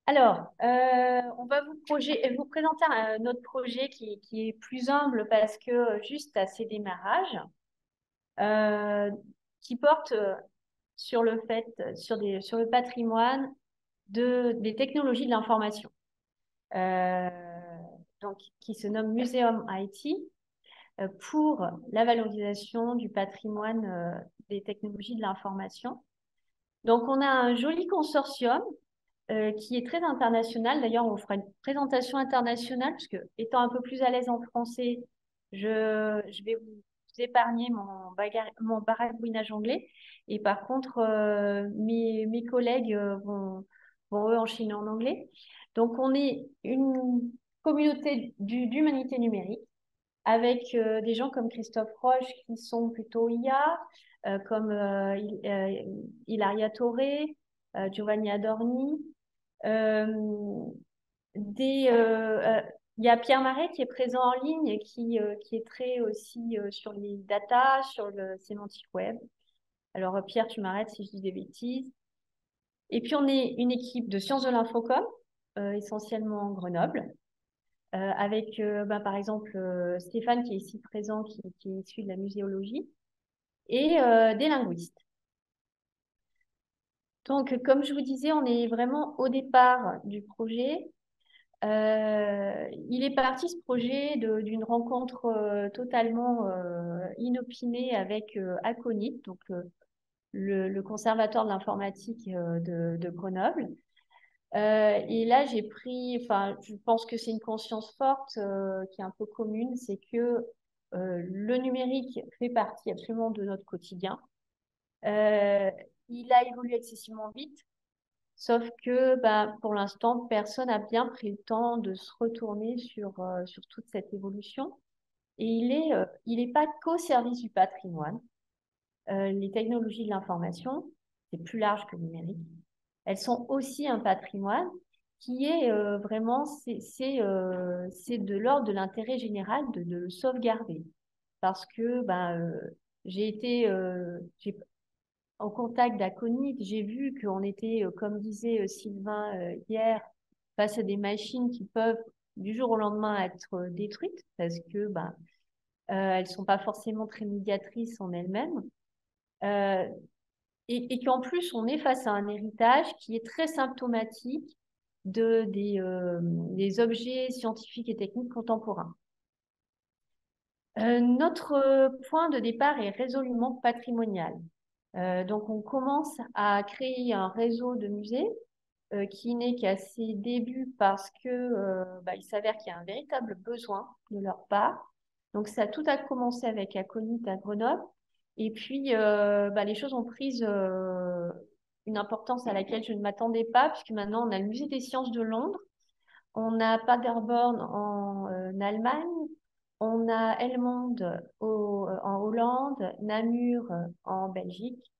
Alors, on va vous présenter notre projet qui est plus humble parce que juste à ses démarrages, euh, qui porte sur le fait, sur le patrimoine des technologies de l'information. Euh, donc, qui se nomme Museum IT pour la valorisation du patrimoine des technologies de l'information. Donc, on a un joli consortium qui est très international. D'ailleurs, on fera une présentation internationale, parce que étant un peu plus à l'aise en français, je vais vous épargner mon baragouinage anglais. Et par contre, mes collègues vont eux enchaîner en anglais. Donc, on est une communauté d'humanité numérique avec des gens comme Christophe Roche qui sont plutôt IA, comme Ilaria Torre, Giovanni Adorni, euh, il y a Pierre Marais qui est présent en ligne, qui est très aussi sur les data, sur le sémantique web. Alors, Pierre, tu m'arrêtes si je dis des bêtises. Et puis, on est une équipe de sciences de l'infocom, essentiellement Grenoble, avec, par exemple, Stéphane qui est ici présent, qui est issu de la muséologie, et des linguistes. Donc, comme je vous disais, on est vraiment au départ du projet. Il est parti ce projet d'une rencontre totalement inopinée avec Aconit, donc le conservatoire de l'informatique de Grenoble. Et là, enfin, je pense que c'est une conscience forte qui est un peu commune, c'est que le numérique fait partie absolument de notre quotidien. Euh, il a évolué excessivement vite. Sauf que bah, pour l'instant, personne n'a bien pris le temps de se retourner sur toute cette évolution. Et il est pas qu'au service du patrimoine. Les technologies de l'information, c'est plus large que le numérique. Elles sont aussi un patrimoine qui est vraiment, c'est de l'ordre de l'intérêt général de le sauvegarder. Parce que bah, j'ai en contact d'Aconit, j'ai vu qu'on était, comme disait Sylvain hier, face à des machines qui peuvent du jour au lendemain être détruites parce que elles sont pas forcément très médiatrices en elles-mêmes. Euh, et qu'en plus, on est face à un héritage qui est très symptomatique des objets scientifiques et techniques contemporains. Notre point de départ est résolument patrimonial. Donc, on commence à créer un réseau de musées qui n'est qu'à ses débuts parce que il s'avère qu'il y a un véritable besoin de leur part. Donc, ça tout a commencé avec Aconit à Grenoble. Et puis, les choses ont pris une importance à laquelle je ne m'attendais pas, puisque maintenant, on a le Musée des sciences de Londres, on a Paderborn en Allemagne, on a Helmond en Hollande, Namur en Belgique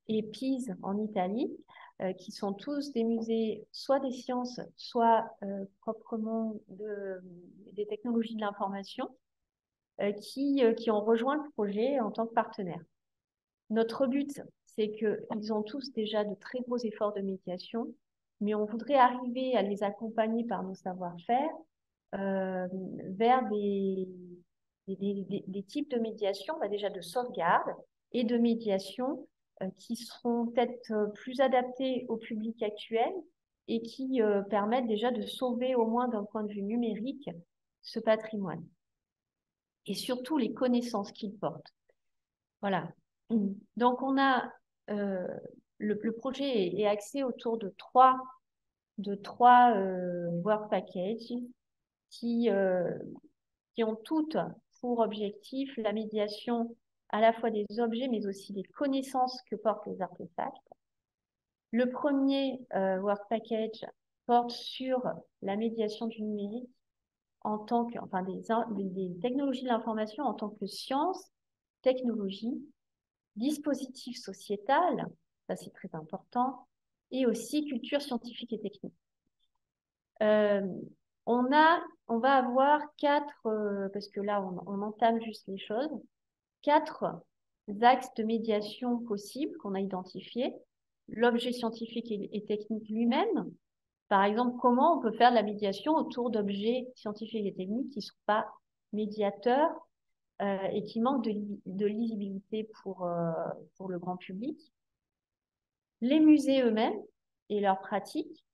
et Pise en Italie, qui sont tous des musées soit des sciences, soit proprement des technologies de l'information, qui ont rejoint le projet en tant que partenaires. Notre but, c'est qu'ils ont tous déjà de très gros efforts de médiation, mais on voudrait arriver à les accompagner par nos savoir-faire euh, vers des types de médiation, déjà de sauvegarde et de médiation qui seront peut-être plus adaptés au public actuel et qui permettent déjà de sauver au moins d'un point de vue numérique ce patrimoine et surtout les connaissances qu'il porte. Voilà. Donc on a euh, le projet est axé autour de trois work packages qui, euh, qui ont toutes pour objectif la médiation à la fois des objets, mais aussi des connaissances que portent les artefacts. Le premier work package porte sur la médiation du numérique en tant que, enfin, des technologies de l'information en tant que science, technologie, dispositif sociétal, ça c'est très important, et aussi culture scientifique et technique. Euh, on va avoir parce que là on entame juste les choses, quatre axes de médiation possibles qu'on a identifiés. L'objet scientifique et technique lui-même, Par exemple, comment on peut faire de la médiation autour d'objets scientifiques et techniques qui ne sont pas médiateurs et qui manquent de lisibilité pour le grand public. Les musées eux-mêmes et leurs pratiques.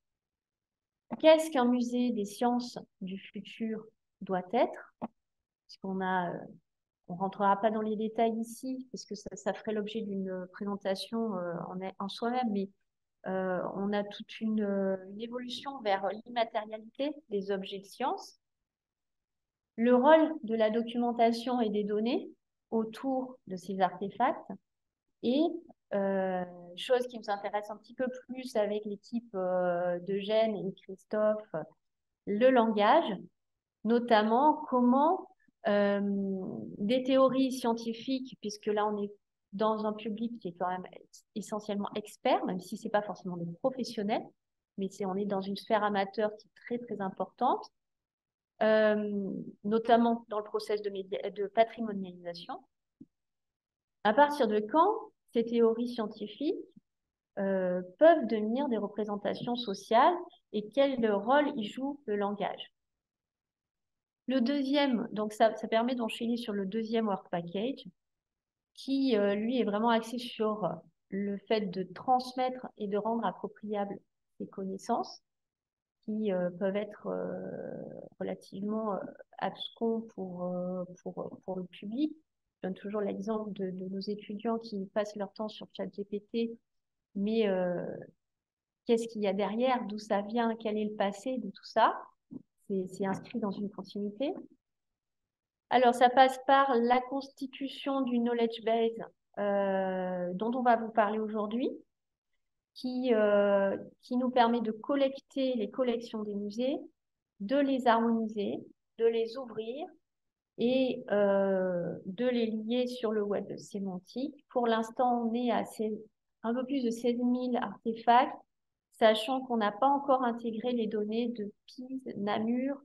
Qu'est-ce qu'un musée des sciences du futur doit être? Puisqu'on a, on rentrera pas dans les détails ici, parce que ça ferait l'objet d'une présentation en soi-même, mais on a toute une évolution vers l'immatérialité des objets de science. Le rôle de la documentation et des données autour de ces artefacts et chose qui nous intéresse un petit peu plus avec l'équipe d'Eugène et Christophe, le langage, notamment comment des théories scientifiques, puisque là on est dans un public qui est quand même essentiellement expert, même si c'est pas forcément des professionnels, mais on est dans une sphère amateur qui est très très importante, notamment dans le process de patrimonialisation. À partir de quand ces théories scientifiques peuvent devenir des représentations sociales et quel rôle y joue le langage? Le deuxième, donc ça permet d'enchaîner sur le deuxième work package, qui lui est vraiment axé sur le fait de transmettre et de rendre appropriables ces connaissances qui peuvent être relativement abscons pour le public. Je donne toujours l'exemple de nos étudiants qui passent leur temps sur ChatGPT, mais qu'est-ce qu'il y a derrière, d'où ça vient, quel est le passé de tout ça? C'est inscrit dans une continuité. Alors, ça passe par la constitution du knowledge base dont on va vous parler aujourd'hui, qui nous permet de collecter les collections des musées, de les harmoniser, de les ouvrir et de les lier sur le web sémantique. Pour l'instant, on est à un peu plus de 16 000 artefacts, sachant qu'on n'a pas encore intégré les données de Pise, Namur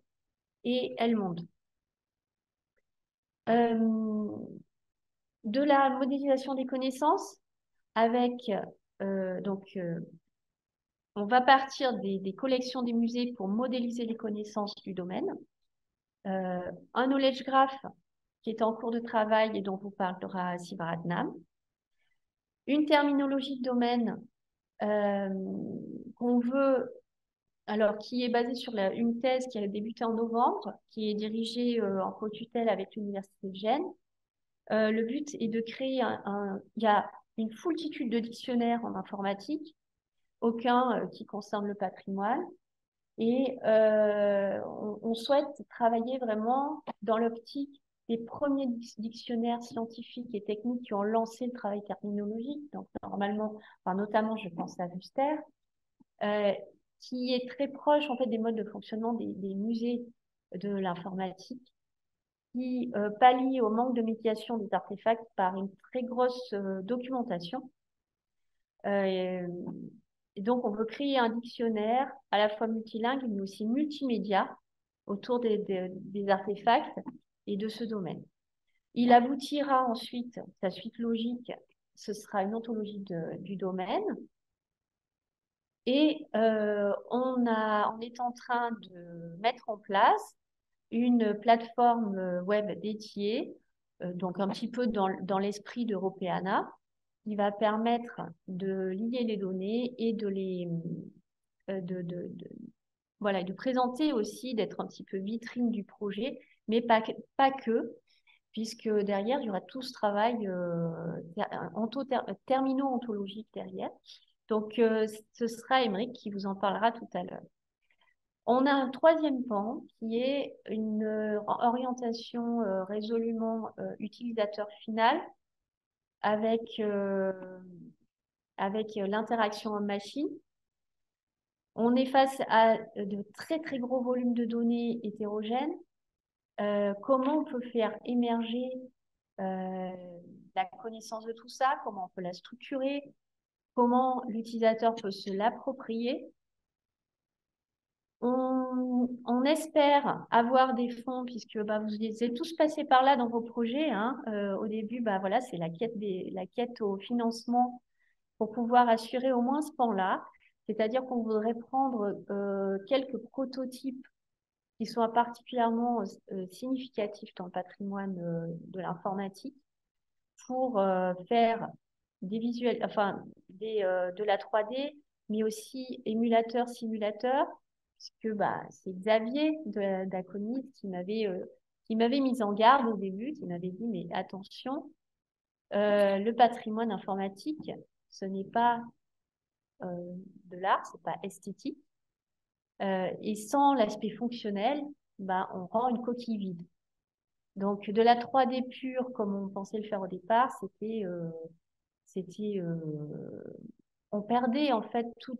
et Helmond. De la modélisation des connaissances avec, on va partir des collections des musées pour modéliser les connaissances du domaine. Un knowledge graph qui est en cours de travail et dont vous parlera Sivaratnam. Une terminologie de domaine qu'on veut, alors qui est basée sur une thèse qui a débuté en novembre, qui est dirigée en co-tutelle avec l'Université de Gênes. Le but est de créer il y a une foultitude de dictionnaires en informatique, aucun qui concerne le patrimoine. Et on souhaite travailler vraiment dans l'optique des premiers dictionnaires scientifiques et techniques qui ont lancé le travail terminologique. Donc, normalement, enfin, notamment, je pense à Vuster, qui est très proche, en fait, des modes de fonctionnement des musées de l'informatique, qui pallie au manque de médiation des artefacts par une très grosse documentation. Et donc, on veut créer un dictionnaire à la fois multilingue, mais aussi multimédia autour des artefacts et de ce domaine. Il aboutira ensuite, sa suite logique, ce sera une ontologie du domaine. Et on est en train de mettre en place une plateforme web dédiée, donc un petit peu dans l'esprit d'Europeana, qui va permettre de lier les données et voilà, de présenter aussi, d'être un petit peu vitrine du projet, mais pas que, puisque derrière, il y aura tout ce travail termino-ontologique derrière. Donc, ce sera Émeric qui vous en parlera tout à l'heure. On a un troisième pan qui est une orientation résolument utilisateur final avec l'interaction homme-machine. On est face à de très très gros volumes de données hétérogènes. Comment on peut faire émerger la connaissance de tout ça, comment on peut la structurer, comment l'utilisateur peut se l'approprier. On espère avoir des fonds, puisque vous êtes tous passés par là dans vos projets. Hein. Au début, voilà, c'est la quête au financement pour pouvoir assurer au moins ce pan-là. C'est-à-dire qu'on voudrait prendre quelques prototypes qui soient particulièrement significatifs dans le patrimoine de l'informatique pour faire des visuels, enfin de la 3D, mais aussi émulateur, simulateur, puisque bah, c'est Xavier d'Aconis qui m'avait mise en garde au début, qui m'avait dit, mais attention, le patrimoine informatique, ce n'est pas de l'art, c'est pas esthétique. Et sans l'aspect fonctionnel, bah, on rend une coquille vide. Donc, de la 3D pure, comme on pensait le faire au départ, on perdait en fait tout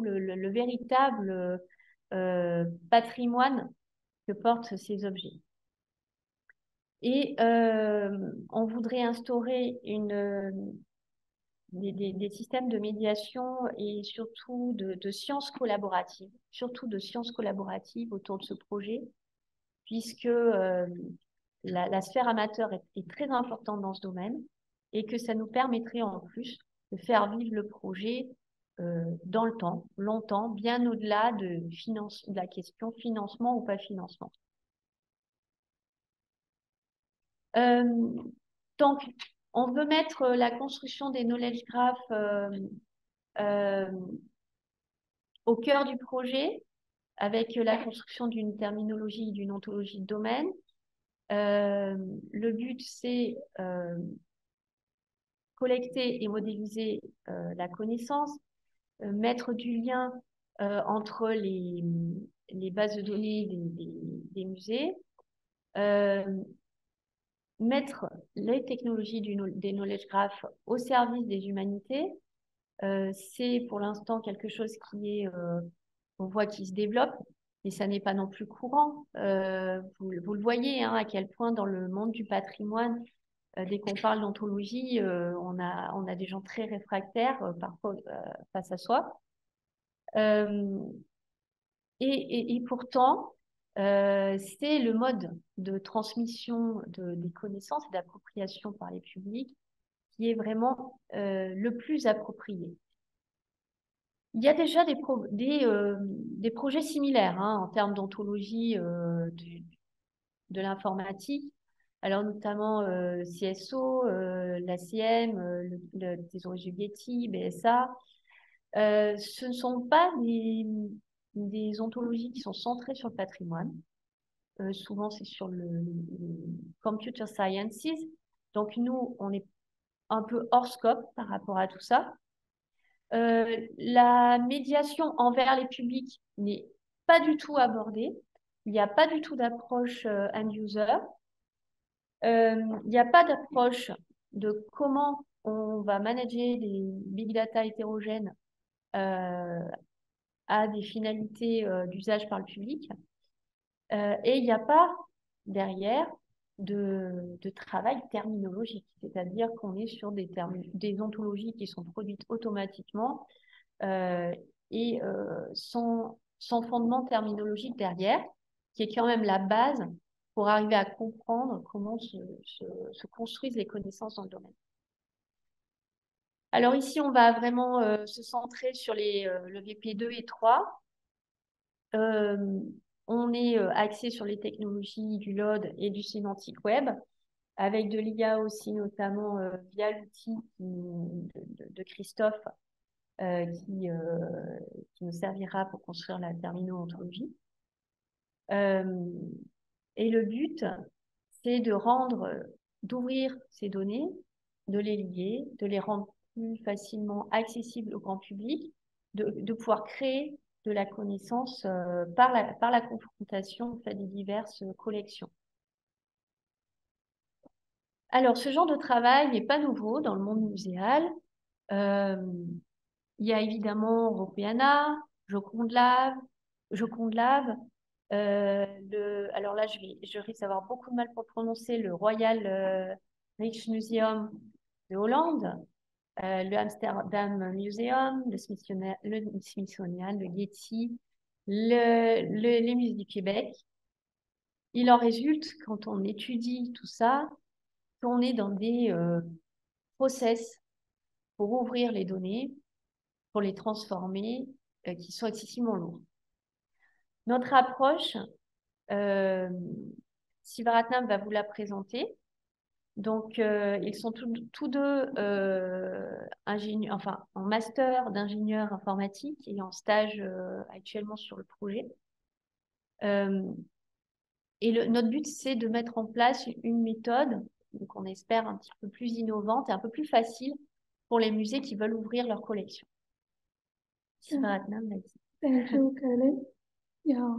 le véritable patrimoine que portent ces objets. Et on voudrait instaurer des systèmes de médiation et surtout de sciences collaboratives, autour de ce projet, puisque la sphère amateur est très importante dans ce domaine et que ça nous permettrait en plus de faire vivre le projet dans le temps, longtemps, bien au-delà de la question financement ou pas financement. Donc, on veut mettre la construction des knowledge graphs au cœur du projet, avec la construction d'une terminologie, d'une ontologie de domaine. Le but, c'est collecter et modéliser la connaissance, mettre du lien entre les bases de données des musées, mettre les technologies des knowledge graphs au service des humanités. C'est pour l'instant quelque chose on voit qui se développe, mais ça n'est pas non plus courant. Vous le voyez, hein, à quel point dans le monde du patrimoine, dès qu'on parle d'ontologie, on a des gens très réfractaires parfois face à soi. Et pourtant, c'est le mode de transmission des connaissances et d'appropriation par les publics qui est vraiment le plus approprié. Il y a déjà des projets similaires hein, en termes d'ontologie de l'informatique, alors notamment CSO, l'ACM, le Thésaurus du Getty, BSA. Ce ne sont pas des ontologies qui sont centrées sur le patrimoine. Souvent, c'est sur le computer sciences. Donc, nous, on est un peu hors scope par rapport à tout ça. La médiation envers les publics n'est pas du tout abordée. Il n'y a pas du tout d'approche end-user. Il n'y a pas d'approche de comment on va manager des big data hétérogènes à des finalités d'usage par le public. Et il n'y a pas derrière de travail terminologique, c'est-à-dire qu'on est sur des ontologies qui sont produites automatiquement et sans fondement terminologique derrière, qui est quand même la base pour arriver à comprendre comment se construisent les connaissances dans le domaine. Alors ici, on va vraiment se centrer sur le VP2 et 3. On est axé sur les technologies du LOD et du sémantique web, avec de l'IA aussi, notamment via l'outil de Christophe, qui nous servira pour construire la termino-ontologie. Et le but, c'est d'ouvrir ces données, de les lier, de les rendre plus facilement accessibles au grand public, de pouvoir créer de la connaissance par la confrontation en fait, des diverses collections. Alors, ce genre de travail n'est pas nouveau dans le monde muséal. Il y a évidemment Europeana, Joconde Lab. Alors là, je risque d'avoir beaucoup de mal pour prononcer le Royal Rijksmuseum de Hollande, le Amsterdam Museum, le Smithsonian, le Getty, les musées du Québec. Il en résulte, quand on étudie tout ça, qu'on est dans des process pour ouvrir les données, pour les transformer, qui sont excessivement lourds. Notre approche, Sivaratnam va vous la présenter. Donc, ils sont tous deux ingénieurs, enfin, en master d'ingénieur informatique et en stage actuellement sur le projet. Et notre but, c'est de mettre en place une méthode, donc on espère un petit peu plus innovante et un peu plus facile pour les musées qui veulent ouvrir leur collection. Sivaratnam, thank you, Karen. Yeah.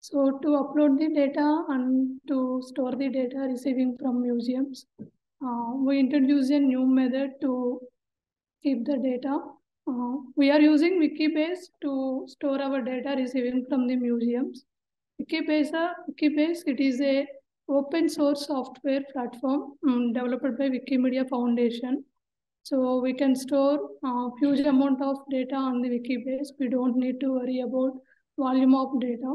So to upload the data and to store the data receiving from museums, we introduce a new method to keep the data. We are using Wikibase to store our data receiving from the museums. Wikibase, it is a open source software platform developed by Wikimedia Foundation. So we can store a huge amount of data on the Wikibase. We don't need to worry about volume of data.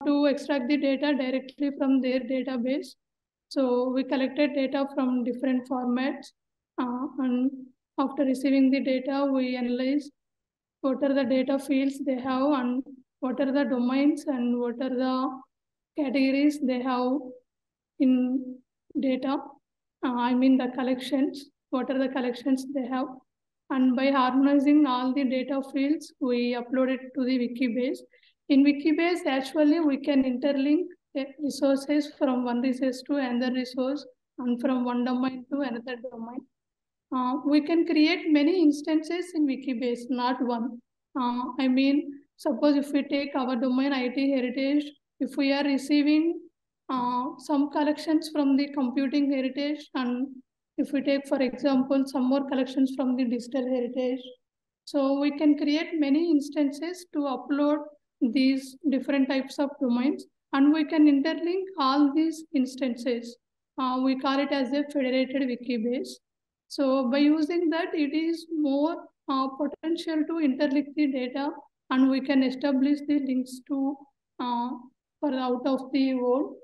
To extract the data directly from their database. So we collected data from different formats, and after receiving the data, we analyzed what are the data fields they have and what are the domains and what are the categories they have in data. I mean the collections, what are the collections they have. And by harmonizing all the data fields, we upload it to the Wikibase. In Wikibase, actually, we can interlink resources from one resource to another resource and from one domain to another domain. We can create many instances in Wikibase, not one. I mean, suppose if we take our domain IT heritage, if we are receiving some collections from the computing heritage, and if we take, for example, some more collections from the digital heritage, so we can create many instances to upload these different types of domains, and we can interlink all these instances. We call it as a federated Wikibase. So by using that, it is more potential to interlink the data, and we can establish the links to for out of the world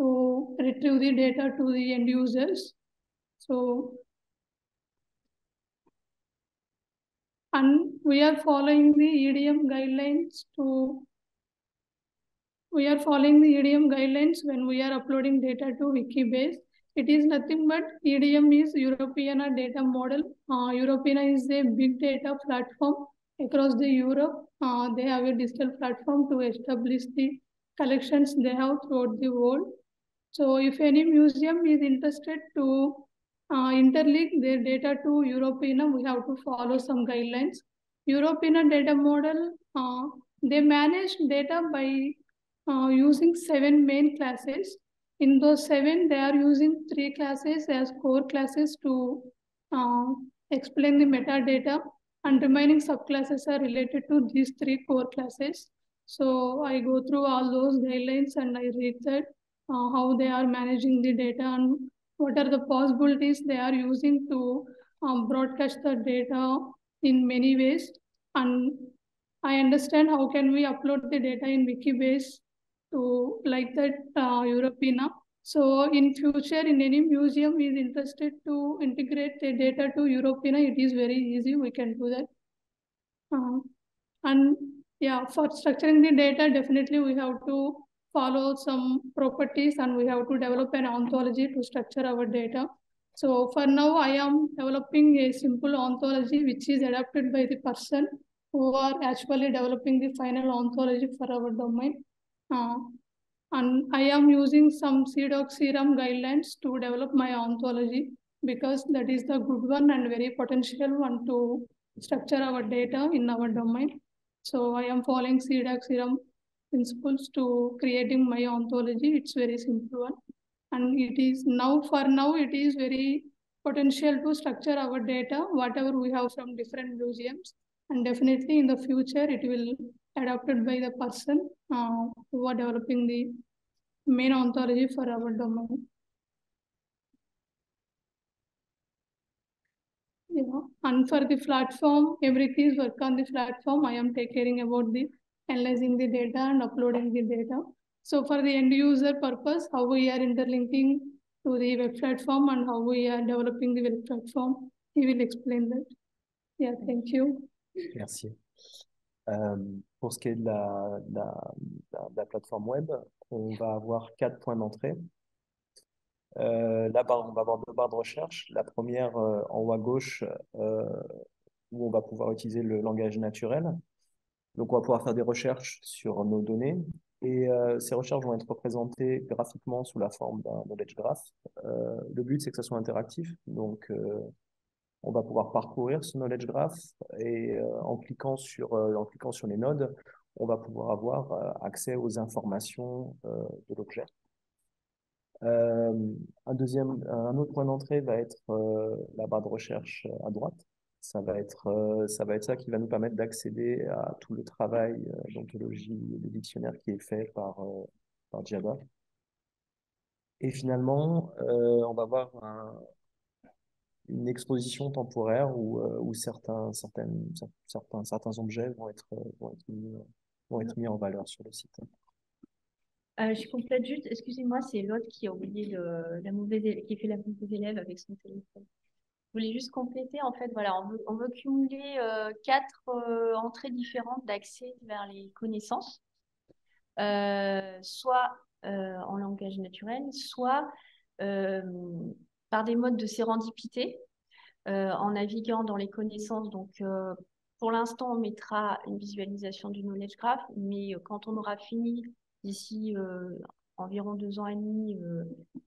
to retrieve the data to the end users. So, and we are following the EDM guidelines when we are uploading data to Wikibase. It is nothing but EDM is Europeana Data Model. Europeana is a big data platform across the Europe. They have a digital platform to establish the collections they have throughout the world. So if any museum is interested to interlink their data to Europeana, we have to follow some guidelines. Europeana Data Model, they manage data by using 7 main classes. In those 7, they are using 3 classes as core classes to explain the metadata, and remaining subclasses are related to these 3 core classes. So I go through all those guidelines and I read that how they are managing the data and what are the possibilities they are using to broadcast the data in many ways. And I understand how can we upload the data in Wikibase to like that Europeana. So in future, in any museum is interested to integrate the data to Europeana, it is very easy. We can do that. And yeah, for structuring the data, definitely we have to follow some properties and we have to develop an ontology to structure our data. So for now, I am developing a simple ontology which is adapted by the person who are actually developing the final ontology for our domain. And I am using some CDOC-CRAM guidelines to develop my ontology because that is the good one and very potential one to structure our data in our domain. So I am following CDOC-CRAM principles to creating my ontology. It's very simple one. And it is now, for now, it is very potential to structure our data, whatever we have from different museums. And definitely in the future, it will adopted by the person who are developing the main ontology for our domain. Yeah. And for the platform, everything is work on the platform. I am taking caring about the analyzing the data and uploading the data. So for the end user purpose, how we are interlinking to the web platform and how we are developing the web platform, he will explain that. Yeah, thank you. Merci. Pour ce qui est de la plateforme web, on va avoir 4 points d'entrée. Là-bas, on va avoir 2 barres de recherche. La première en haut à gauche, où on va pouvoir utiliser le langage naturel. Donc, on va pouvoir faire des recherches sur nos données. Et ces recherches vont être représentées graphiquement sous la forme d'un knowledge graph. Le but, c'est que ça soit interactif. Donc, on va pouvoir parcourir ce knowledge graph et en cliquant sur les nodes, on va pouvoir avoir accès aux informations de l'objet. Un autre point d'entrée va être la barre de recherche à droite. Ça va être ça qui va nous permettre d'accéder à tout le travail d'ontologie des dictionnaires qui est fait par Java. Et finalement, on va avoir une exposition temporaire où certains objets vont être mis en valeur sur le site. Je complète juste, excusez-moi, c'est l'autre qui a oublié qui fait la mauvaise élève avec son téléphone. Je voulais juste compléter, en fait, voilà, on veut cumuler 4 entrées différentes d'accès vers les connaissances, soit en langage naturel, soit par des modes de sérendipité, en naviguant dans les connaissances. Donc, pour l'instant, on mettra une visualisation du knowledge graph, mais quand on aura fini d'ici environ 2 ans et demi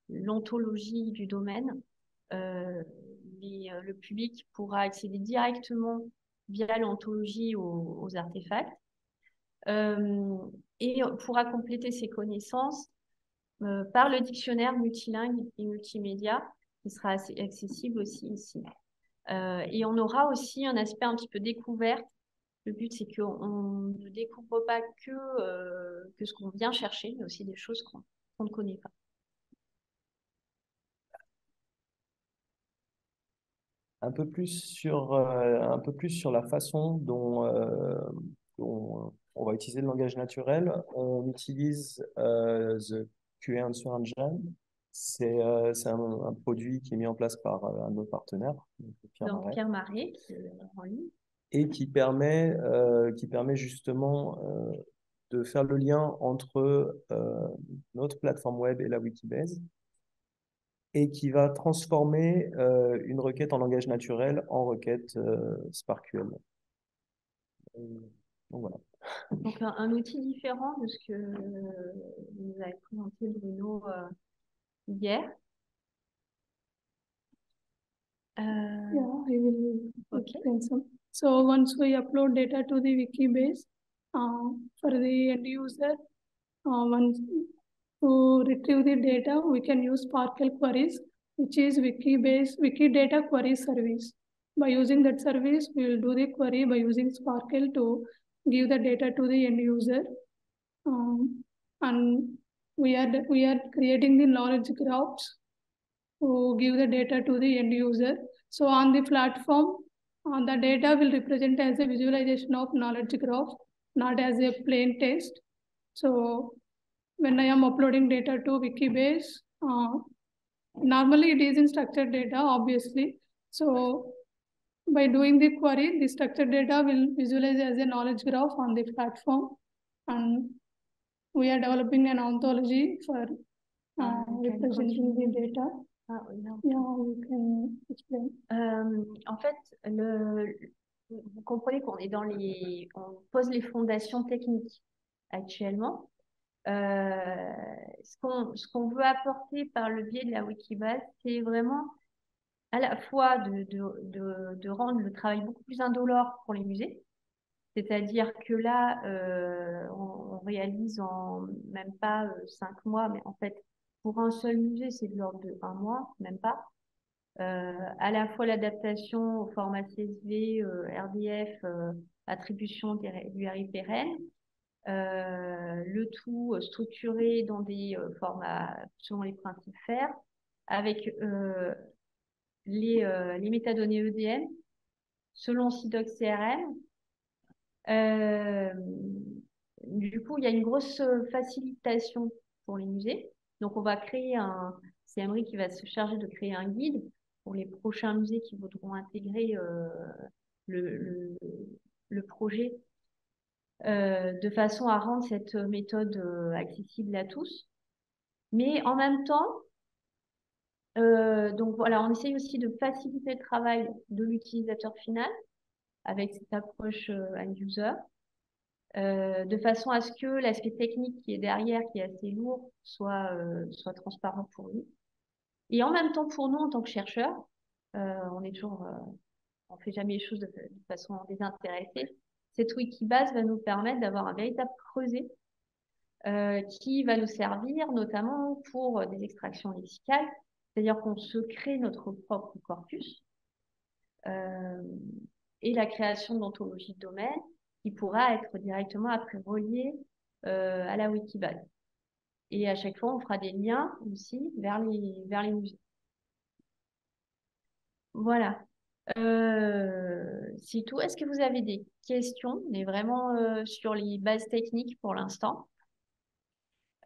l'ontologie du domaine, le public pourra accéder directement via l'ontologie aux artefacts et pourra compléter ses connaissances par le dictionnaire multilingue et multimédia qui sera accessible aussi ici. Et on aura aussi un aspect un petit peu découverte. Le but, c'est qu'on ne découvre pas que ce qu'on vient chercher, mais aussi des choses qu'on ne connaît pas. Un peu plus sur la façon dont on va utiliser le langage naturel. On utilise The QA Answer Engine. C'est un produit qui est mis en place par un de nos partenaires, Pierre Marais, qui est en ligne. Et qui permet justement de faire le lien entre notre plateforme web et la Wikibase, et qui va transformer une requête en langage naturel en requête SparkQL. Donc voilà. Donc un outil différent de ce que nous avait présenté Bruno hier. Yeah, I will explain some. So once we upload data to the Wikibase, for the end user, once to retrieve the data, we can use Sparkle queries, which is Wikidata query service. By using that service, we will do the query by using Sparkle to give the data to the end user. And we are creating the knowledge graphs to give the data to the end user. So on the platform, the data will represent as a visualization of knowledge graph, not as a plain text. So when I am uploading data to Wikibase, normally it is in structured data, obviously. So by doing the query, the structured data will visualize as a knowledge graph on the platform. And we are developing an ontology for representing the data. Yeah, we can explain. En fait, vous comprenez qu'on est on pose les fondations techniques actuellement. Ce qu'on veut apporter par le biais de la Wikibase, c'est vraiment à la fois de rendre le travail beaucoup plus indolore pour les musées. C'est-à-dire que là, on réalise en même pas 5 mois, mais en fait, pour un seul musée, c'est de l'ordre de 1 mois, même pas. à la fois l'adaptation au format CSV, RDF, attribution du RIPRN, le tout structuré dans des formats selon les principes FAIR, avec les métadonnées EDM selon SIDOC CRM. Du coup, il y a une grosse facilitation pour les musées. Donc, on va créer c'est Emery qui va se charger de créer un guide pour les prochains musées qui voudront intégrer le projet de façon à rendre cette méthode accessible à tous. Mais en même temps, donc voilà, on essaye aussi de faciliter le travail de l'utilisateur final avec cette approche end-user, de façon à ce que l'aspect technique qui est derrière, qui est assez lourd, soit transparent pour lui. Et en même temps, pour nous, en tant que chercheurs, on est toujours, on fait jamais les choses de façon désintéressée. Cette Wikibase va nous permettre d'avoir un véritable creuset qui va nous servir notamment pour des extractions lexicales, c'est-à-dire qu'on se crée notre propre corpus et la création d'anthologies de domaine qui pourra être directement après reliée à la Wikibase. Et à chaque fois, on fera des liens aussi vers les musées. Voilà. C'est tout. Est-ce que vous avez des questions? On est vraiment sur les bases techniques pour l'instant.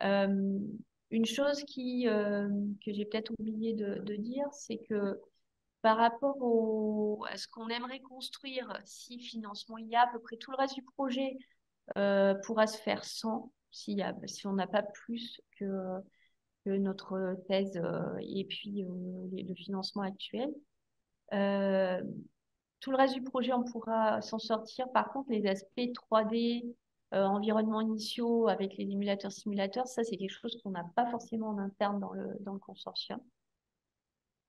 Une chose que j'ai peut-être oublié de dire, c'est que par rapport à ce qu'on aimerait construire, si financement il y a, à peu près tout le reste du projet pourra se faire sans, si on n'a pas plus que notre thèse et puis le financement actuel. Tout le reste du projet, on pourra s'en sortir. Par contre, les aspects 3D, environnements initiaux avec les émulateurs-simulateurs, ça, c'est quelque chose qu'on n'a pas forcément en interne dans le consortium.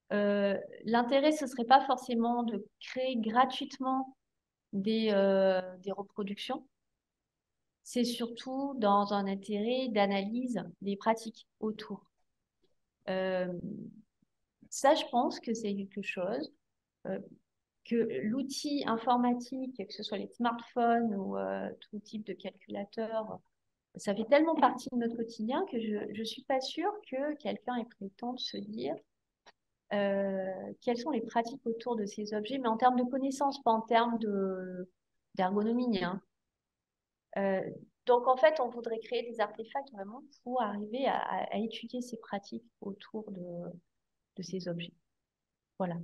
L'intérêt, ce ne serait pas forcément de créer gratuitement des reproductions. C'est surtout dans un intérêt d'analyse des pratiques autour. Ça, je pense que c'est quelque chose que l'outil informatique, que ce soit les smartphones ou tout type de calculateur, ça fait tellement partie de notre quotidien que je ne suis pas sûre que quelqu'un ait pris le temps de se dire quelles sont les pratiques autour de ces objets, mais en termes de connaissances, pas en termes d'ergonomie. Hein. Donc, en fait, on voudrait créer des artefacts vraiment pour arriver à étudier ces pratiques autour de ces objets. Voilà,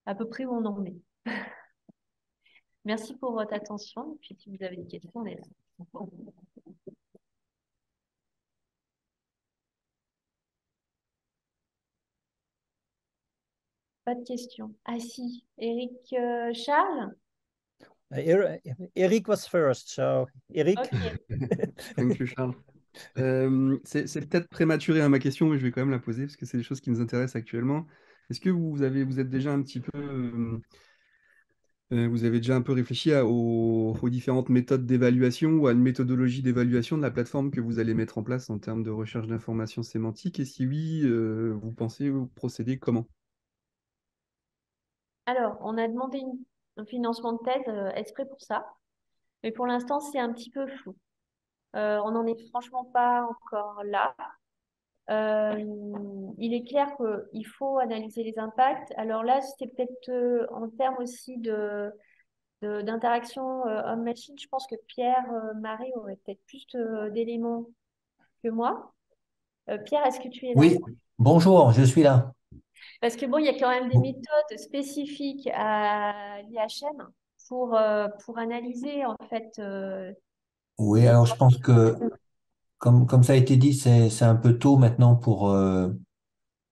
à peu près où on en est. Merci pour votre attention. Et puis, si vous avez des questions, on est là. Pas de questions. Ah si, Eric Charles? Eric was first, so Eric. Okay. Thank you, Charles. C'est peut-être prématuré à ma question, mais je vais quand même la poser parce que c'est des choses qui nous intéressent actuellement. Est-ce que vous êtes déjà un petit peu, vous avez déjà un peu réfléchi aux différentes méthodes d'évaluation ou à une méthodologie d'évaluation de la plateforme que vous allez mettre en place en termes de recherche d'informations sémantiques? Et si oui, vous pensez procéder comment? Alors, on a demandé un financement de thèse exprès pour ça, mais pour l'instant, c'est un petit peu flou. On n'en est franchement pas encore là. Il est clair qu'il faut analyser les impacts. Alors là, c'était peut-être en termes aussi d'interaction homme-machine. Je pense que Pierre Marie aurait peut-être plus d'éléments que moi. Pierre, est-ce que tu es là? Oui, bonjour, je suis là. Parce que bon, il y a quand même des méthodes spécifiques à l'IHM pour analyser en fait. Oui, alors je pense que, comme ça a été dit, c'est un peu tôt maintenant pour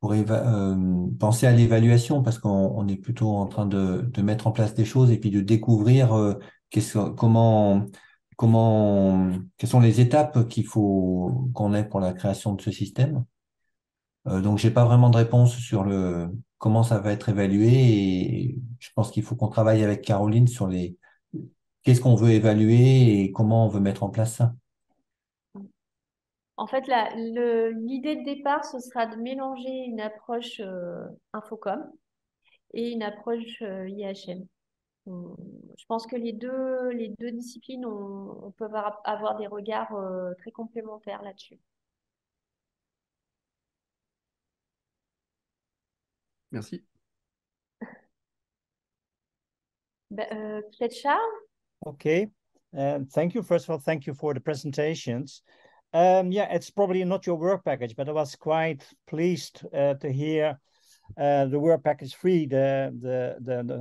penser à l'évaluation parce qu'on est plutôt en train de mettre en place des choses et puis de découvrir quelles sont les étapes qu'il faut qu'on ait pour la création de ce système. Donc, j'ai pas vraiment de réponse sur comment ça va être évalué et je pense qu'il faut qu'on travaille avec Caroline sur qu'est-ce qu'on veut évaluer et comment on veut mettre en place ça. En fait, l'idée de départ, ce sera de mélanger une approche infocom et une approche IHM. Je pense que les deux disciplines on peut avoir des regards très complémentaires là-dessus. Merci. Peut-être Charles? Okay. Thank you. First of all, thank you for the presentations. Yeah, it's probably not your work package, but I was quite pleased to hear the work package 3,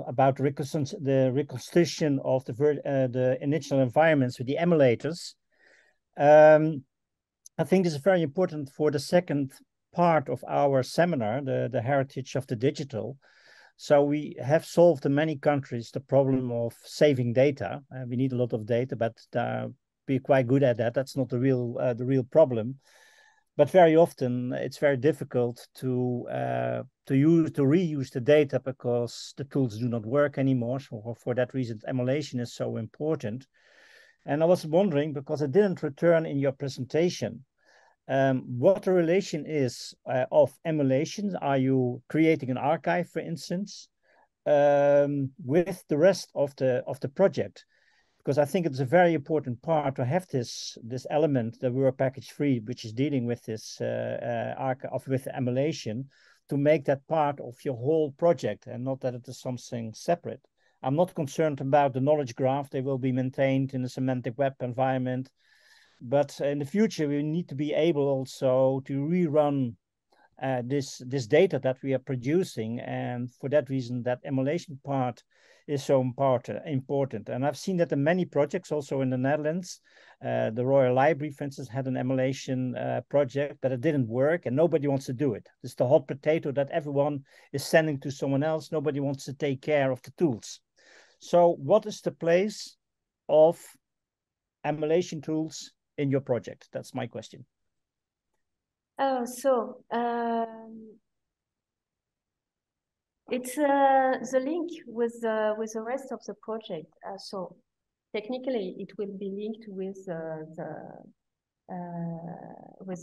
about the reconstruction of the initial environments with the emulators. I think this is very important for the second part of our seminar, the heritage of the digital. So we have solved in many countries the problem of saving data. We need a lot of data, but we're quite good at that. That's not the real problem. But very often it's very difficult to reuse the data because the tools do not work anymore. So for that reason, emulation is so important. And I was wondering, because I didn't return in your presentation, what the relation is of emulation. Are you creating an archive, for instance, with the rest of the project? Because I think it's a very important part to have this element, the work package 3, which is dealing with this archive with emulation, to make that part of your whole project and not that it is something separate. I'm not concerned about the knowledge graph. They will be maintained in a semantic web environment. But in the future, we need to be able also to rerun this data that we are producing. And for that reason, that emulation part is so important. And I've seen that in many projects, also in the Netherlands. The Royal Library, for instance, had an emulation project, but it didn't work and nobody wants to do it. It's the hot potato that everyone is sending to someone else. Nobody wants to take care of the tools. So what is the place of emulation tools in your project? That's my question. It's the link with the rest of the project. So technically, it will be linked with the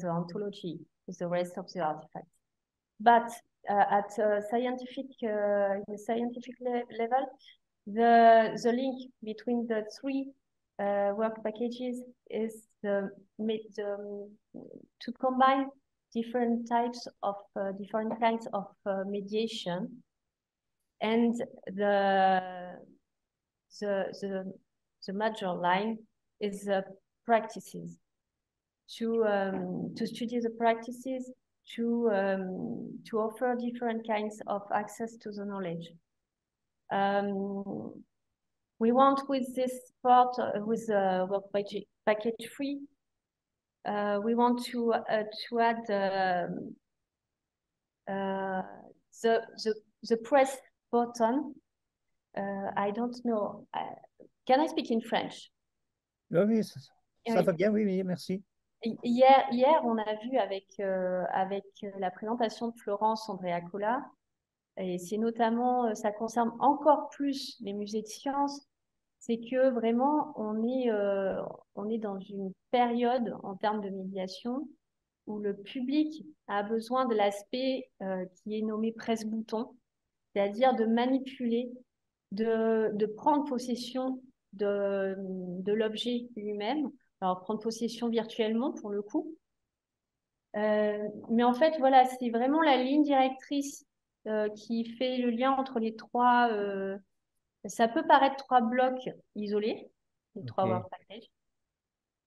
ontology, with the rest of the artifacts. But at scientific level, the link between the three work packages is to combine different types of different kinds of mediation, and the major line is practices. To study the practices, to offer different kinds of access to the knowledge. We want with this part, with the work package 3, we want to add the press button. I don't know. Can I speak in French? Oui, ça va bien, oui, merci. Hier, on a vu avec la présentation de Florence Andréacola, et c'est notamment, ça concerne encore plus les musées de sciences, c'est que vraiment, on est dans une période en termes de médiation où le public a besoin de l'aspect qui est nommé presse-bouton, c'est-à-dire de manipuler, de prendre possession de l'objet lui-même. Alors, prendre possession virtuellement, pour le coup. Mais en fait, voilà, c'est vraiment la ligne directrice qui fait le lien entre les trois. Ça peut paraître 3 blocs isolés, les 3 work packages.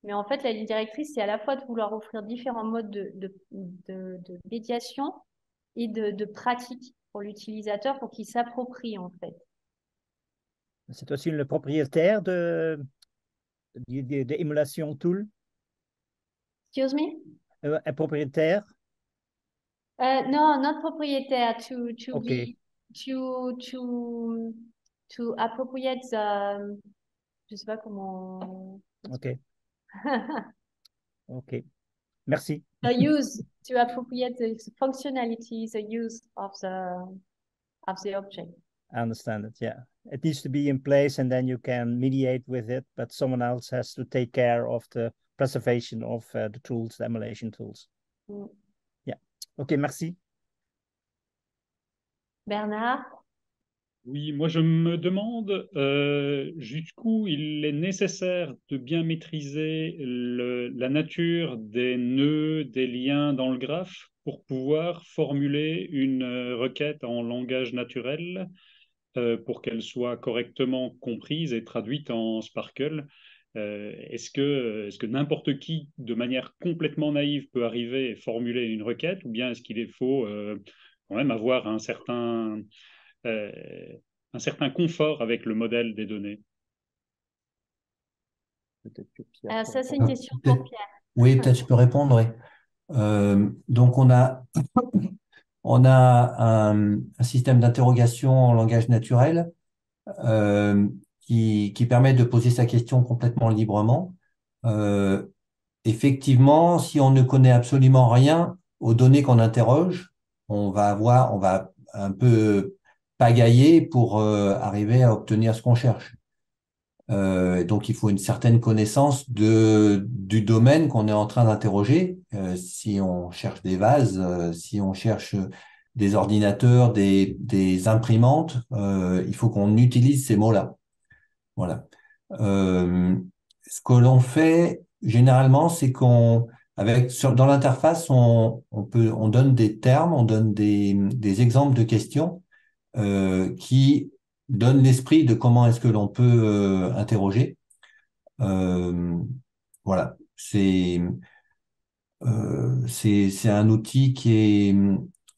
Mais en fait, la ligne directrice, c'est à la fois de vouloir offrir différents modes de médiation et de pratique pour l'utilisateur pour qu'il s'approprie, en fait. C'est aussi le propriétaire de émulation tool? Excuse me? Un propriétaire? No, not propriétaire. Okay. To appropriate the... Je sais pas comment... Ok. Ok. Merci. The use, to appropriate the functionality, the use of the object. I understand it, yeah. It needs to be in place and then you can mediate with it, but someone else has to take care of the preservation of the tools, the emulation tools. Yeah. Ok, merci. Bernard? Oui, moi je me demande jusqu'où il est nécessaire de bien maîtriser la nature des nœuds, des liens dans le graphe pour pouvoir formuler une requête en langage naturel pour qu'elle soit correctement comprise et traduite en Sparkle. Est-ce que n'importe qui, de manière complètement naïve, peut arriver et formuler une requête, ou bien est-ce qu'il faut quand même avoir euh, un certain confort avec le modèle des données? Peut-être que Pierre Alors peut ça, c'est une répondre. question pour Peut-être, Pierre. oui, peut-être je peux répondre, oui. Donc, on a un système d'interrogation en langage naturel euh, qui permet de poser sa question complètement librement. Euh, Effectivement, si on ne connaît absolument rien aux données qu'on interroge, on va un peu pagailler pour arriver à obtenir ce qu'on cherche. Donc, il faut une certaine connaissance du domaine qu'on est en train d'interroger. Si on cherche des vases, si on cherche des ordinateurs, des imprimantes, il faut qu'on utilise ces mots-là. Voilà. Ce que l'on fait généralement, c'est dans l'interface, on donne des termes, on donne des exemples de questions qui donnent l'esprit de comment est-ce que l'on peut interroger. Euh, voilà. C'est un outil qui est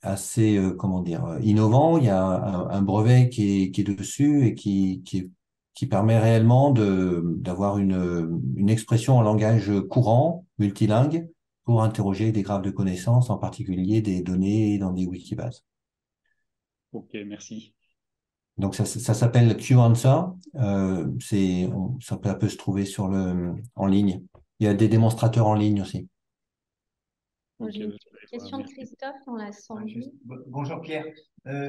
assez, comment dire, innovant. Il y a un brevet qui est dessus et qui permet réellement d'avoir une expression en langage courant, multilingue, pour interroger des graphes de connaissances, en particulier des données dans des wikibases. Ok, merci. Donc ça s'appelle QAnswer. Ça peut se trouver en ligne. Il y a des démonstrateurs en ligne aussi. Ok, J'ai une bah, question de merci. Christophe dans la sonde. Bonjour Pierre.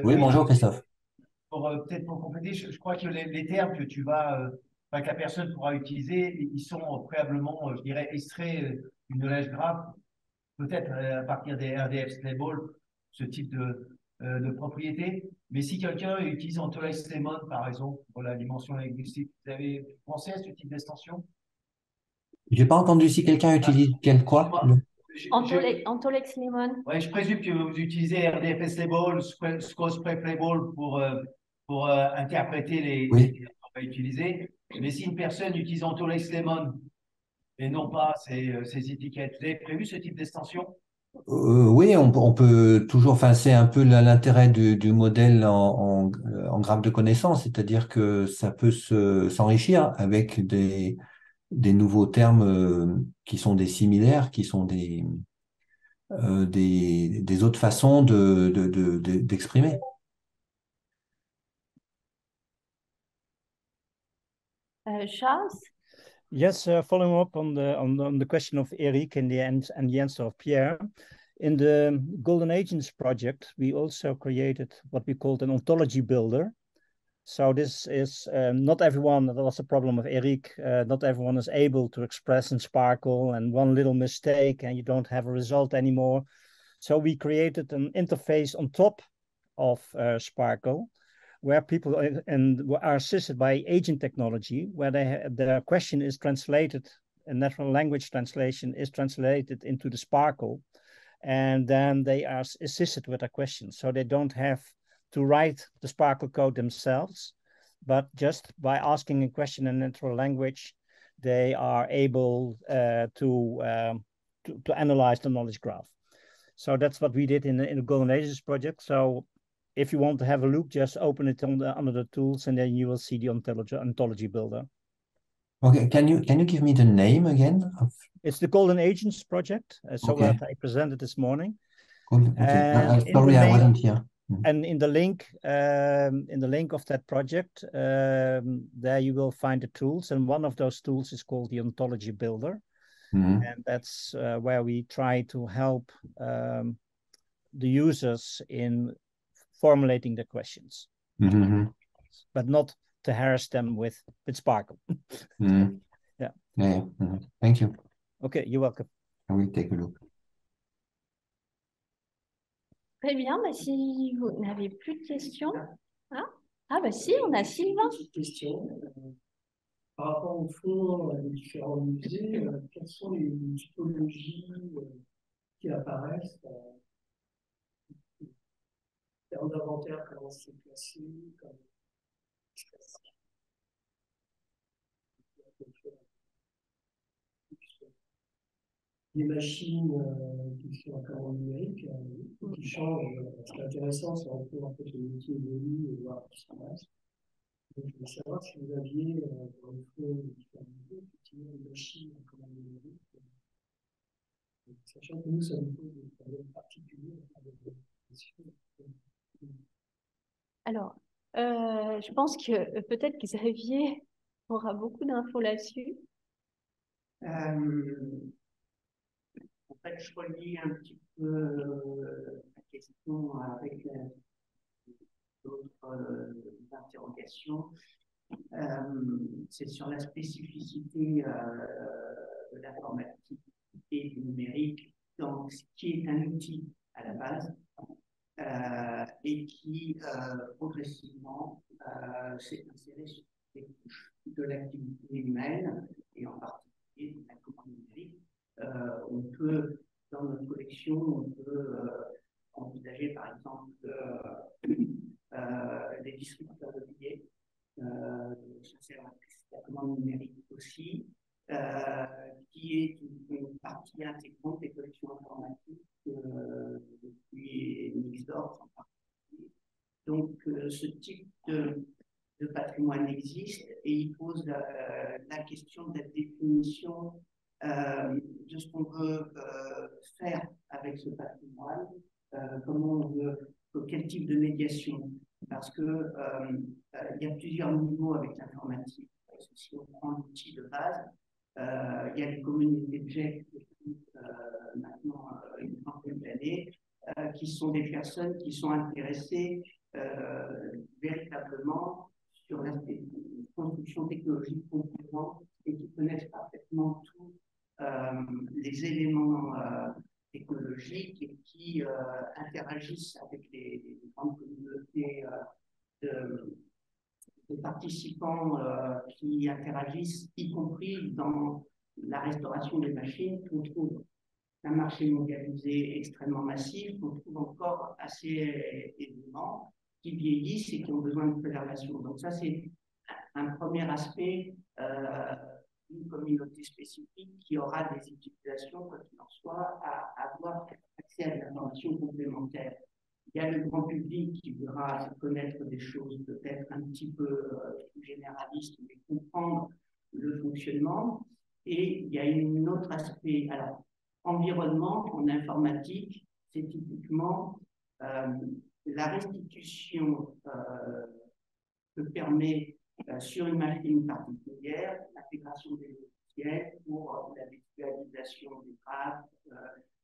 Oui, bonjour Christophe. Peut-être pour compléter, je crois que les termes que que la personne pourra utiliser, ils sont préalablement, je dirais, extraits du knowledge graph, peut-être à partir des RDF labels, ce type de propriété. Mais si quelqu'un utilise Antolex Lemon, par exemple, pour la dimension linguistique, vous avez pensé à ce type d'extension? J'ai pas entendu si quelqu'un utilise quel quoi? Antolex Lemon. Ouais, je présume que vous utilisez RDFS Label, Scosprep Label pour interpréter Oui. les qu'on va utiliser. Mais si une personne utilise Antolex Lemon et non pas ces étiquettes, vous avez prévu ce type d'extension? Oui, on peut toujours, enfin, c'est un peu l'intérêt du modèle en graphe de connaissances, c'est-à-dire que ça peut s'enrichir avec des nouveaux termes qui sont des similaires, qui sont des autres façons d'exprimer. Charles? Yes, following up on the question of Eric and the answer of Pierre. In the Golden Agents project, we also created what we called an ontology builder. So this is not everyone, that was the problem of Eric, not everyone is able to express in Sparkle, and one little mistake and you don't have a result anymore. So we created an interface on top of Sparkle, where people are assisted by agent technology, where their question is translated, a natural language translation is translated into the Sparkle, and then they are assisted with their questions. So they don't have to write the Sparkle code themselves, but just by asking a question in natural language, they are able to analyze the knowledge graph. So that's what we did in the Golden Agents project. So if you want to have a look, just open it under the tools, and then you will see the ontology builder. Okay, can you give me the name again? It's the Golden Agents project, so Okay. that I presented this morning. Cool. Okay. And Sorry, I wasn't here. And in the link of that project, there you will find the tools, and one of those tools is called the Ontology Builder, and that's where we try to help the users in formulating the questions, but not to harass them with Sparkle. Yeah. Thank you. Okay, you're welcome. I will take a look. Très bien, mais si vous n'avez plus de questions, hein? Ah bah si, on a Sylvain. Petite question. Par rapport au fond des différents musées, quelles sont les typologies qui apparaissent en termes d'inventaire, comment c'est classé, des machines qui sont encore en numérique, qui changent. Ce qui est intéressant, c'est en fait les outils évoluent et voir ce qui se passe. Donc, je voulais savoir si vous aviez dans le fond des différents musées, effectivement, des machines encore en numérique. Sachant que nous, ça nous pose des problèmes particuliers avec les questions. Alors, je pense que peut-être que Xavier aura beaucoup d'infos là-dessus. En fait, je relis un petit peu la question avec d'autres interrogations. C'est sur la spécificité de l'informatique et du numérique, donc ce qui est un outil à la base et qui progressivement s'est inséré sur les couches de l'activité humaine et en particulier de la commande numérique. On peut, dans notre collection, on peut envisager par exemple les distributeurs de billets, ça sert à la commande numérique aussi, qui est une partie intégrante des collections informatiques depuis Nixdorf en particulier. Donc ce type de patrimoine existe et il pose la question de la définition de ce qu'on veut faire avec ce patrimoine, comment on veut, quel type de médiation, parce que il y a plusieurs niveaux avec l'informatique. Si on prend l'outil de base, il y a les communautés d'objets maintenant une trentaine d'années, qui sont des personnes qui sont intéressées véritablement sur l'aspect de construction technologique composante et qui connaissent parfaitement tous les éléments technologiques et qui interagissent avec les grandes communautés de participants qui interagissent, y compris dans la restauration des machines, qu'on trouve un marché mondialisé extrêmement massif, qu'on trouve encore assez évidemment, qui vieillissent et qui ont besoin de préservation. Donc ça, c'est un premier aspect d'une communauté spécifique qui aura des utilisations, quoi qu'il en soit, à avoir accès à des informations complémentaires. Il y a le grand public qui voudra connaître des choses peut-être un petit peu plus généralistes, mais comprendre le fonctionnement. Et il y a un autre aspect. Alors, environnement en informatique, c'est typiquement la restitution que permet sur une machine particulière l'intégration des logiciels pour la visualisation des graphes,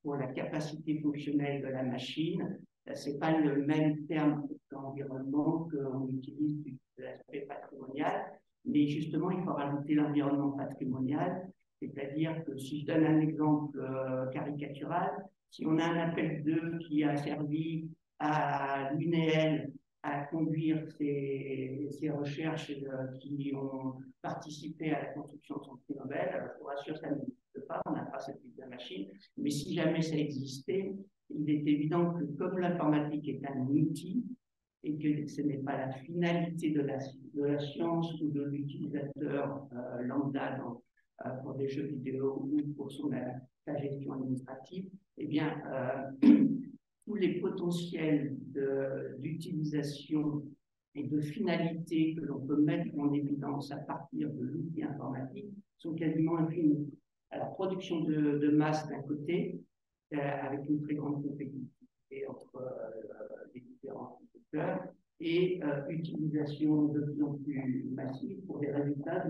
pour la capacité fonctionnelle de la machine. Ce n'est pas le même terme d'environnement qu'on utilise de l'aspect patrimonial, mais justement, il faut rajouter l'environnement patrimonial, c'est-à-dire que si je donne un exemple caricatural, si on a un appel 2 qui a servi à l'UNEL à conduire ces recherches qui ont participé à la construction de son prix Nobel, je vous rassure, ça n'existe pas, on n'a pas cette type de machine, mais si jamais ça existait, il est évident que comme l'informatique est un outil et que ce n'est pas la finalité de la science ou de l'utilisateur lambda pour des jeux vidéo ou pour sa gestion administrative, eh bien, tous les potentiels d'utilisation et de finalité que l'on peut mettre en évidence à partir de l'outil informatique sont quasiment infinis. Alors, production de masse d'un côté, avec une très grande compétitivité entre les différents secteurs, et utilisation de plus en plus massive pour des résultats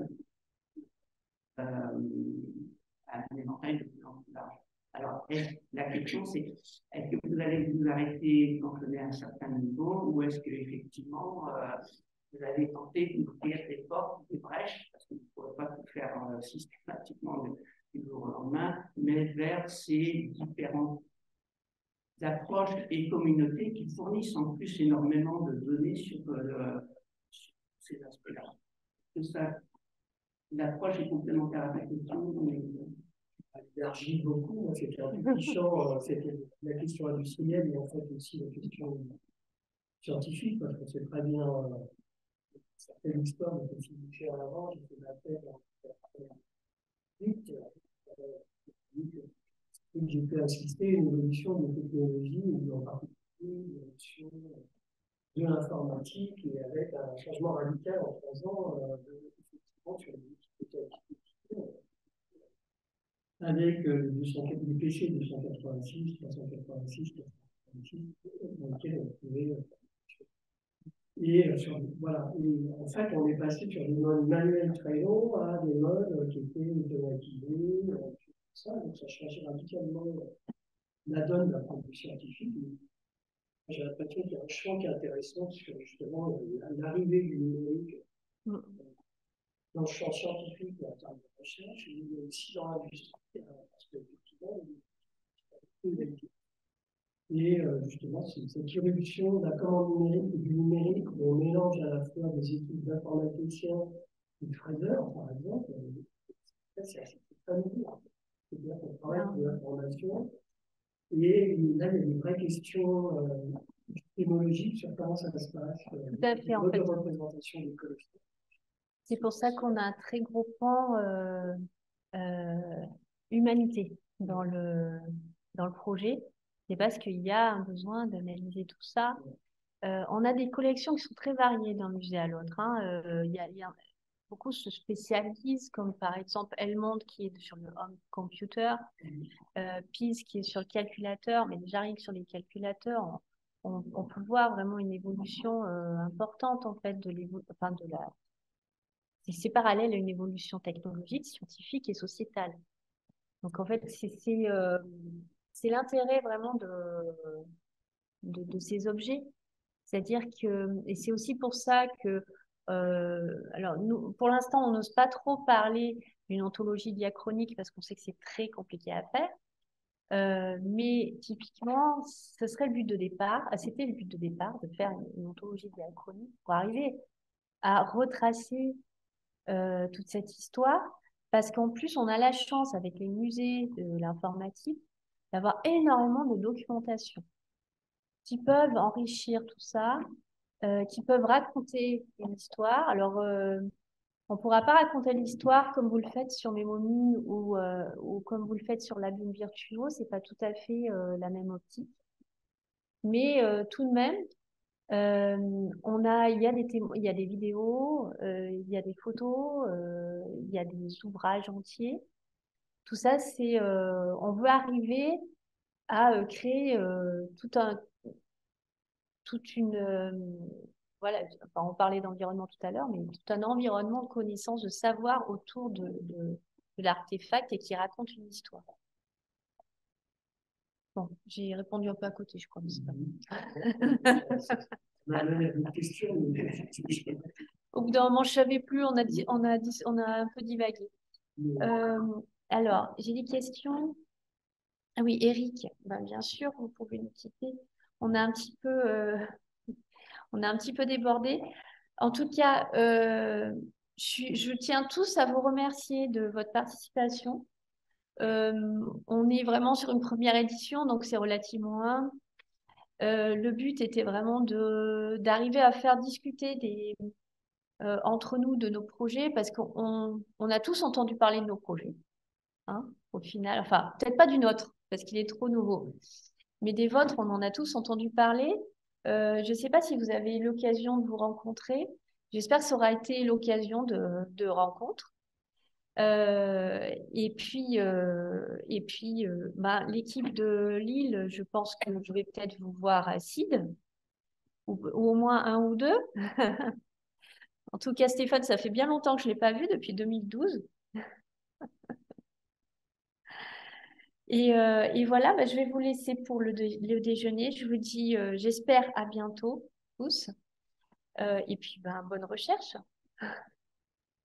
à un éventail de plus en plus large. Alors, la question, c'est est-ce que vous allez vous arrêter quand vous avez un certain niveau, ou est-ce qu'effectivement, vous allez tenter d'ouvrir des portes, des brèches, parce que vous ne pourrez pas tout faire systématiquement du jour au lendemain, mais vers ces différentes approches et communautés qui fournissent en plus énormément de données ces aspects-là. Que ça, l'approche est complémentaire à ta question. Mais... élargit beaucoup, c'était un petit champ, c'était la question industrielle, mais en fait aussi la question scientifique, parce qu'on sait très bien certaines histoires de possibilités en avant, j'ai fait la tête j'ai pu assister à une évolution de technologie, en particulier l'évolution de l'informatique, et avec un changement radical en 3 ans, effectivement, sur les avec les PC 286, 386, 486, dans lesquels on pouvait. Voilà. Et en fait, on est passé sur des modes manuels très longs à des modes qui étaient automatisés, ça, donc ça change radicalement la donne d'un point de vue scientifique. J'ai l'impression qu'il y a un champ qui est intéressant sur justement l'arrivée du numérique dans le champ scientifique en termes de recherche, mais aussi dans l'industrie, parce que effectivement, et justement, c'est cette irruption de la commande numérique et du numérique, où on mélange à la fois des équipes d'informaticiens et de traders, par exemple, c'est assez familier. C'est-à-dire qu'on travaille sur l'information, et là, il y a des vraies questions épistémologiques sur comment ça se passe, tout à fait, en fait. De représentation des collections. C'est pour ça qu'on a un très gros pan humanité dans le projet. C'est parce qu'il y a un besoin d'analyser tout ça. On a des collections qui sont très variées d'un musée à l'autre. Beaucoup se spécialisent, comme par exemple Elmond qui est sur le home computer, PIS qui est sur le calculateur, mais déjà rien que sur les calculateurs, on peut voir vraiment une évolution importante en fait c'est parallèle à une évolution technologique, scientifique et sociétale. Donc en fait, c'est l'intérêt vraiment de ces objets. C'est-à-dire que, et c'est aussi pour ça que, alors nous, pour l'instant, on n'ose pas trop parler d'une ontologie diachronique parce qu'on sait que c'est très compliqué à faire. Mais typiquement, ce serait le but de départ, c'était le but de départ de faire une ontologie diachronique pour arriver à retracer toute cette histoire, parce qu'en plus, on a la chance avec les musées de l'informatique d'avoir énormément de documentation qui peuvent enrichir tout ça, qui peuvent raconter une histoire. Alors, on ne pourra pas raconter l'histoire comme vous le faites sur Memomi ou comme vous le faites sur Labum Virtuo, ce n'est pas tout à fait la même optique. Mais tout de même, il y a des vidéos, il y a des photos, il y a des ouvrages entiers. Tout ça, on veut arriver à créer voilà, enfin, on parlait d'environnement tout à l'heure, mais tout un environnement de connaissance, de savoir autour de l'artefact et qui raconte une histoire. Bon, j'ai répondu un peu à côté, je crois, mais c'est pas Au bout d'un moment, je ne savais plus, on a un peu divagué. Alors, j'ai des questions. Ah oui, Eric, ben, bien sûr, vous pouvez nous quitter. On a un petit peu débordé. En tout cas, je tiens tous à vous remercier de votre participation. On est vraiment sur une première édition, donc c'est relativement humble. Le but était vraiment d'arriver à faire discuter entre nous de nos projets, parce qu'on a tous entendu parler de nos projets. Hein, au final, enfin, peut-être pas du nôtre, parce qu'il est trop nouveau. Mais des vôtres, on en a tous entendu parler. Je ne sais pas si vous avez eu l'occasion de vous rencontrer. J'espère que ça aura été l'occasion de rencontres. Et puis l'équipe de Lille, je pense que je vais peut-être vous voir à CID, ou au moins un ou deux. En tout cas, Stéphane, ça fait bien longtemps que je ne l'ai pas vu, depuis 2012. Et voilà, je vais vous laisser pour le déjeuner. Je vous dis, j'espère à bientôt tous. Et puis, bonne recherche.